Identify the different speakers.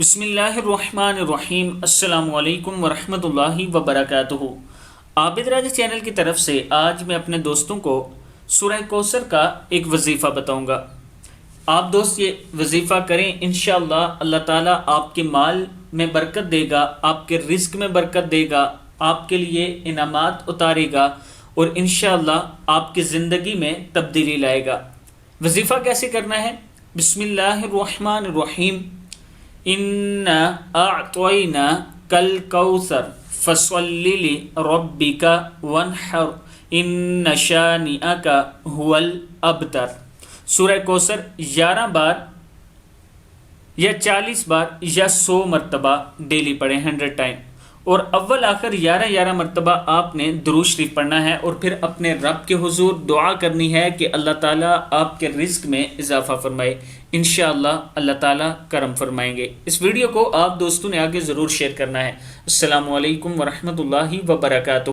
Speaker 1: بسم اللہ الرحمن الرحیم۔ السلام علیکم ورحمۃ اللہ وبرکاتہ۔ آبدراج چینل کی طرف سے آج میں اپنے دوستوں کو سورہ کوثر کا ایک وظیفہ بتاؤں گا۔ آپ دوست یہ وظیفہ کریں، انشاءاللہ اللہ تعالیٰ آپ کے مال میں برکت دے گا، آپ کے رزق میں برکت دے گا، آپ کے لیے انعامات اتارے گا اور انشاءاللہ آپ کی زندگی میں تبدیلی لائے گا۔ وظیفہ کیسے کرنا ہے؟ بسم اللہ الرحمن الرحیم۔ اِنَّا أَعْطَيْنَاكَ الْكَوْثَرَ فَصَلِّ لِرَبِّكَ وَانْحَرْ إِنَّ شَانِئَكَ هُوَ الْأَبْتَرُ۔ سورہ کوثر 11 بار یا 40 بار یا 100 مرتبہ ڈیلی پڑھیں 100 ٹائم، اور اول آخر 11 مرتبہ آپ نے درود شریف پڑھنا ہے، اور پھر اپنے رب کے حضور دعا کرنی ہے کہ اللہ تعالیٰ آپ کے رزق میں اضافہ فرمائے۔ انشاءاللہ اللہ تعالیٰ کرم فرمائیں گے۔ اس ویڈیو کو آپ دوستوں نے آگے ضرور شیئر کرنا ہے۔ السلام علیکم ورحمۃ اللہ وبرکاتہ۔